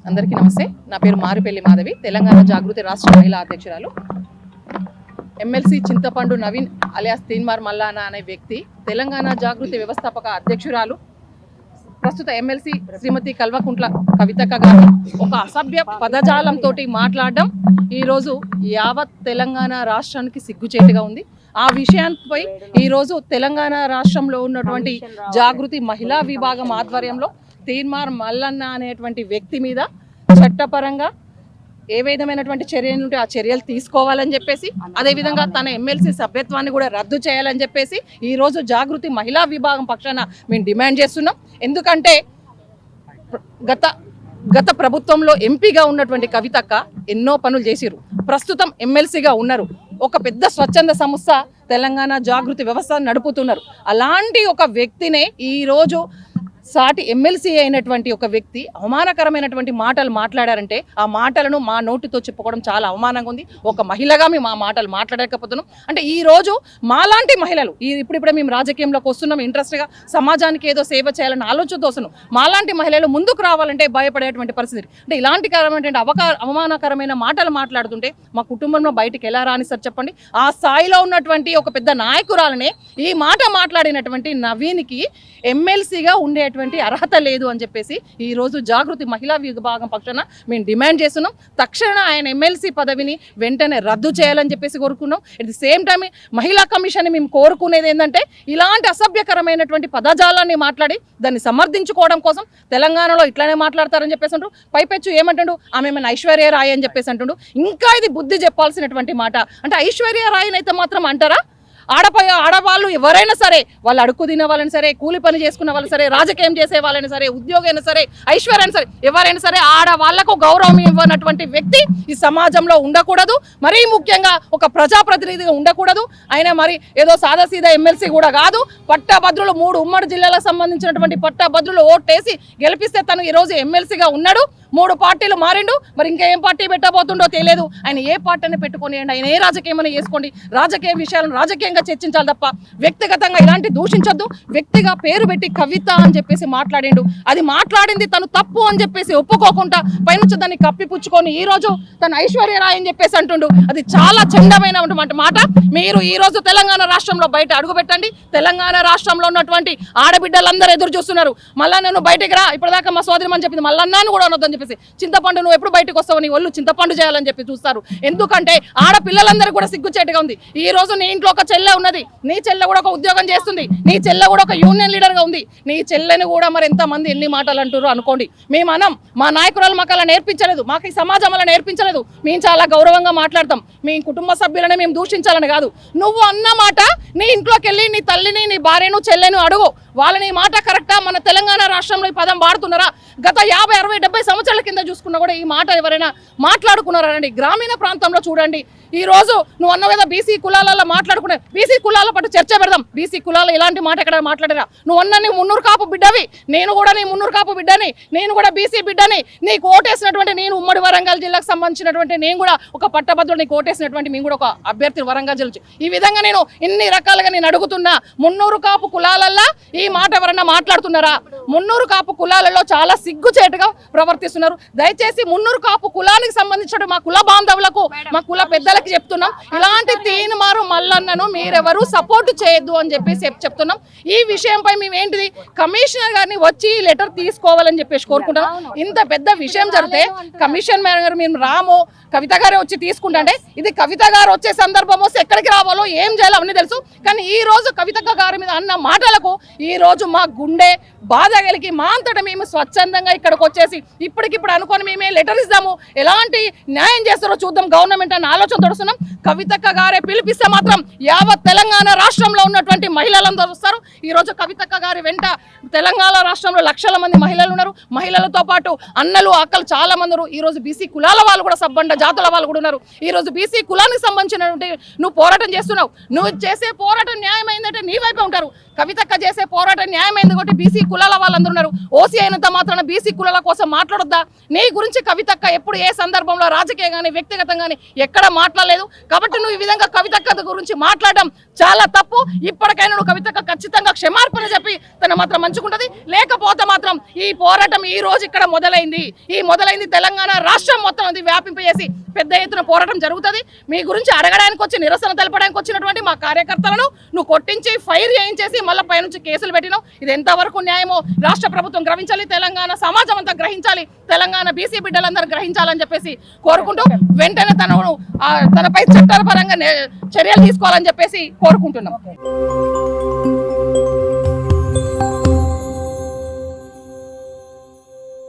అందరికీ నమస్తే. నా పేరు మారిపెల్లి మాధవి, తెలంగాణ జాగృతి రాష్ట్ర మహిళా అధ్యక్షురాలు. ఎమ్మెల్సీ చింతపండు నవీన్ అలియాస్ తీన్మార్ మల్లానా అనే వ్యక్తి తెలంగాణ జాగృతి వ్యవస్థాపక అధ్యక్షురాలు, ప్రస్తుత ఎమ్మెల్సీ శ్రీమతి కల్వకుంట్ల కవితక్క గారు ఒక అసభ్య పదజాలంతో మాట్లాడడం ఈరోజు యావత్ తెలంగాణ రాష్ట్రానికి సిగ్గుచేటుగా ఉంది. ఆ విషయానికి ఈరోజు తెలంగాణ రాష్ట్రంలో ఉన్నటువంటి జాగృతి మహిళా విభాగం ఆధ్వర్యంలో తీన్మార్ మల్లన్న అనేటువంటి వ్యక్తి మీద చట్టపరంగా ఏ విధమైనటువంటి చర్యలు ఉంటే ఆ చర్యలు తీసుకోవాలని చెప్పేసి, అదేవిధంగా తన ఎమ్మెల్సీ సభ్యత్వాన్ని కూడా రద్దు చేయాలని చెప్పేసి ఈరోజు జాగృతి మహిళా విభాగం పక్షాన మేము డిమాండ్ చేస్తున్నాం. ఎందుకంటే గత ప్రభుత్వంలో ఎంపీగా ఉన్నటువంటి కవితక్క ఎన్నో పనులు చేసిరు, ప్రస్తుతం ఎమ్మెల్సీగా ఉన్నారు, ఒక పెద్ద స్వచ్ఛంద సంస్థ తెలంగాణ జాగృతి వ్యవస్థ నడుపుతున్నారు. అలాంటి ఒక వ్యక్తినే ఈరోజు సాటి ఎమ్మెల్సీ అయినటువంటి ఒక వ్యక్తి అవమానకరమైనటువంటి మాటలు మాట్లాడారంటే ఆ మాటలను మా నోటితో చెప్పుకోవడం చాలా అవమానంగా ఉంది. ఒక మహిళగా మేము ఆ మాటలు మాట్లాడలేకపోతున్నాం. అంటే ఈరోజు మాలాంటి మహిళలు ఇప్పుడిప్పుడే మేము రాజకీయంలోకి వస్తున్నాం, ఇంట్రెస్ట్గా సమాజానికి ఏదో సేవ చేయాలని ఆలోచనతో వస్తున్నాం. మాలాంటి మహిళలు ముందుకు రావాలంటే భయపడేటువంటి పరిస్థితి. అంటే ఇలాంటి అవమానకరమైన మాటలు మాట్లాడుతుంటే మా కుటుంబంలో బయటికి ఎలా రాని సార్ చెప్పండి. ఆ స్థాయిలో ఉన్నటువంటి ఒక పెద్ద నాయకురాలనే ఈ మాట మాట్లాడినటువంటి నవీన్కి ఎమ్మెల్సీగా ఉండేటువంటి అర్హత లేదు అని చెప్పేసి ఈరోజు జాగృతి మహిళా విభాగం పక్షాన మేము డిమాండ్ చేస్తున్నాం. తక్షణ ఆయన ఎమ్మెల్సీ పదవిని వెంటనే రద్దు చేయాలని చెప్పేసి కోరుకున్నాం. అట్ ది సేమ్ టైం మహిళా కమిషన్ మేము కోరుకునేది ఏంటంటే ఇలాంటి అసభ్యకరమైనటువంటి పదజాలాన్ని మాట్లాడి దాన్ని సమర్థించుకోవడం కోసం తెలంగాణలో ఇట్లానే మాట్లాడతారని చెప్పేసి అంటూ పైపెచ్చు ఏమంటాడు, ఆమె మన ఐశ్వర్య రాయ్ అని చెప్పేసి అంటుండు. ఇంకా ఇది బుద్ధి చెప్పాల్సినటువంటి మాట. అంటే ఐశ్వర్య రాయ్ అయితే మాత్రం అంటారా? ఆడవాళ్ళు ఎవరైనా సరే, వాళ్ళు అడుక్కు తినే వాళ్ళని సరే, కూలి పని చేసుకున్న వాళ్ళు సరే, రాజకీయం చేసే వాళ్ళని సరే, ఉద్యోగైనా సరే, ఐశ్వర్యైనా సరే, ఎవరైనా సరే ఆడవాళ్లకు గౌరవం ఇవ్వనటువంటి వ్యక్తి ఈ సమాజంలో ఉండకూడదు. మరీ ముఖ్యంగా ఒక ప్రజాప్రతినిధిగా ఉండకూడదు. ఆయన మరి ఏదో సాదాసీదా ఎమ్మెల్సీ కూడా కాదు. పట్టభద్రులు 3 ఉమ్మడి జిల్లాలకు సంబంధించినటువంటి పట్టభద్రులు ఓటేసి గెలిపిస్తే తను ఈరోజు ఎమ్మెల్సీగా ఉన్నాడు. 3 పార్టీలు మారిండు. మరి ఇంకా ఏం పార్టీ పెట్టబోతుండో తెలియదు. ఆయన ఏ పార్టీని పెట్టుకొని ఆయన ఏ రాజకీయం అని చేసుకోండి. రాజకీయ విషయాలను రాజకీయంగా చర్చించాలి తప్ప వ్యక్తిగతంగా ఇలాంటి దూషించొద్దు. వ్యక్తిగా పేరు పెట్టి కవిత అని చెప్పేసి మాట్లాడిండు. అది మాట్లాడింది తను తప్పు అని చెప్పేసి ఒప్పుకోకుండా పైనుంచి దాన్ని కప్పిపుచ్చుకొని ఈ రోజు తను ఐశ్వర్య రాయ్ అని చెప్పేసి అంటుండు. అది చాలా చండమైన మాట. మీరు ఈ రోజు తెలంగాణ రాష్ట్రంలో బయట అడుగు పెట్టండి. తెలంగాణ రాష్ట్రంలో ఉన్నటువంటి ఆడబిడ్డలందరూ ఎదురు చూస్తున్నారు. మళ్ళా నేను బయటికి రా, ఇప్పటిదాకా మా సోదరి అని చెప్పింది, మళ్ళీ అన్నాను కూడా అనొద్దని చెప్పేసి, చింతపండు నువ్వు ఎప్పుడు బయటకు వస్తావు, నీ ఒళ్ళు చింతపండు చేయాలని చెప్పి చూస్తారు. ఎందుకంటే ఆడపిల్లలందరూ కూడా సిగ్గుచేటుగా ఉంది. ఈ రోజు నీ ఇంట్లో ఒక చెల్లె ఉన్నది, నీ చెల్లె కూడా ఒక ఉద్యోగం చేస్తుంది, నీ చెల్లె కూడా ఒక యూనియన్ లీడర్గా ఉంది. నీ చెల్లెని కూడా మరి ఎంతమంది ఎన్ని మాటలు అంటారు అనుకోండి. మేము అనం, మా నాయకురాలు మాకు అలా నేర్పించలేదు, మాకు ఈ సమాజం అలా నేర్పించలేదు. మేము చాలా గౌరవంగా మాట్లాడతాం. మీ కుటుంబ సభ్యులనే మేము దూషించాలని కాదు. నువ్వు అన్న మాట నీ ఇంట్లోకి వెళ్ళి నీ తల్లిని, నీ భార్యను, చెల్లెను అడుగు. వాళ్ళని మాట కరెక్టా? మన తెలంగాణ రాష్ట్రంలో ఈ పదం వాడుతున్నారా? గత 50, 60, 70 సంవత్సరాల కింద చూసుకున్నా కూడా ఈ మాట ఎవరైనా మాట్లాడుకున్నారండి? గ్రామీణ ప్రాంతంలో చూడండి. ఈ రోజు నువ్వు అన్న కదా బీసీ కులాలలో మాట్లాడుకునే, బీసీ కులాల పట్టు చర్చ పెడదాం. బీసీ కులాలు ఇలాంటి మాట ఎక్కడ మాట్లాడరా? నువ్వు అన్న నీ మున్నూరు కాపు బిడ్డవి, నేను కూడా నీ మున్నూరు కాపు బిడ్డని, నేను కూడా బీసీ బిడ్డని. నీకు ఓటేసినటువంటి నేను ఉమ్మడి వరంగల్ జిల్లాకు సంబంధించినటువంటి నేను కూడా ఒక పట్టభద్రుడు, నీకు ఓటేసినటువంటి మేము కూడా ఒక అభ్యర్థి వరంగల్ జిల్లా. ఈ విధంగా నేను ఇన్ని రకాలుగా నేను అడుగుతున్నా. మున్నూరు కాపు కులాలల్లో ఈ మాట ఎవరన్నా మాట్లాడుతున్నారా? మున్నూరు కాపు కులాలలో చాలా సిగ్గుచేటుగా ప్రవర్తిస్తున్నారు. దయచేసి మున్నూరు కాపు కులానికి సంబంధించిన మా కుల బాంధవులకు, మా కుల పెద్దలకు చెప్తున్నాం, ఇలాంటి తీన్మార్ మల్లన్నను మీరెవరు సపోర్ట్ చేయొద్దు అని చెప్పేసి చెప్తున్నాం. ఈ విషయంపై మేము ఏంటిది కమిషనర్ గారిని వచ్చి లెటర్ తీసుకోవాలని చెప్పేసి కోరుకుంటాం. ఇంత పెద్ద విషయం జరిగితే కమిషన్ గారు మేము రాము, కవిత గారే వచ్చి తీసుకుంటే, ఇది కవిత గారు వచ్చే సందర్భం వస్తే ఎక్కడికి రావాలో ఏం చేయాలో అవన్నీ తెలుసు. కానీ ఈ రోజు కవిత గారి మీద అన్న మాటలకు ఈ రోజు మా గుండె బాధ కలిగి మా అంతటా మేము స్వచ్ఛందంగా ఇక్కడికి వచ్చేసి ఇప్పటికిప్పుడు అనుకొని మేమే లెటర్ ఇద్దాము, ఎలాంటి న్యాయం చేస్తారో చూద్దాం గవర్నమెంట్ అని ఆలోచన తోడుస్తున్నాం. కవితక్క గారే పిలిపిస్తే మాత్రం యావత్ తెలంగాణ రాష్ట్రంలో ఉన్నటువంటి మహిళలందరూ వస్తారు. ఈ రోజు కవితక్క గారి వెంట తెలంగాణ రాష్ట్రంలో లక్షల మంది మహిళలు ఉన్నారు. మహిళలతో పాటు అన్నలు, అక్కలు చాలా మంది ఉన్నారు. ఈ రోజు బీసీ కులాల వాళ్ళు కూడా, సబ్బండ జాతుల వాళ్ళు కూడా ఉన్నారు. ఈ రోజు బీసీ కులానికి సంబంధించినటువంటి నువ్వు పోరాటం చేస్తున్నావు. నువ్వు చేసే పోరాటం న్యాయమైందంటే నీ వైపే ఉంటారు. కవితక్క చేసే పోరాటం న్యాయమైంది కాబట్టి బీసీ కులాల వాళ్ళందరూ ఉన్నారు. ఓసీ అయినంత మాత్రాన బీసీ కులాల కోసం మాట్లాడొద్దా? నీ గురించి కవితక్క ఎప్పుడు ఏ సందర్భంలో రాజకీయ కానీ వ్యక్తిగతంగా ఎక్కడ మాట్లాడలేదు. కాబట్టి నువ్వు ఈ విధంగా కవితక్క గురించి మాట్లాడడం చాలా తప్పు. ఇప్పటికైనా నువ్వు కవితక్క ఖచ్చితంగా క్షమార్పణ చెప్పి తన మాత్రం మంచుకుంటది. లేకపోతే మాత్రం ఈ పోరాటం ఈ రోజు ఇక్కడ మొదలైంది తెలంగాణ రాష్ట్రం మొత్తం అది వ్యాపింపజేసి పెద్ద ఎత్తున పోరాటం జరుగుతుంది. మీ గురించి అడగడానికి వచ్చి నిరసన తెలపడానికి వచ్చినటువంటి మా కార్యకర్తలను నువ్వు కొట్టించి ఫైర్ చేయించేసి మళ్ళీ పైనుంచి కేసులు పెట్టినావు. ఇది ఎంతవరకు న్యాయమో రాష్ట్ర ప్రభుత్వం గ్రహించాలి, తెలంగాణ సమాజం అంతా గ్రహించాలి, తెలంగాణ బీసీ బిడ్డలందరూ గ్రహించాలని చెప్పేసి కోరుకుంటూ వెంటనే తనపై చట్టపరంగా చర్యలు తీసుకోవాలని చెప్పేసి కోరుకుంటున్నాం.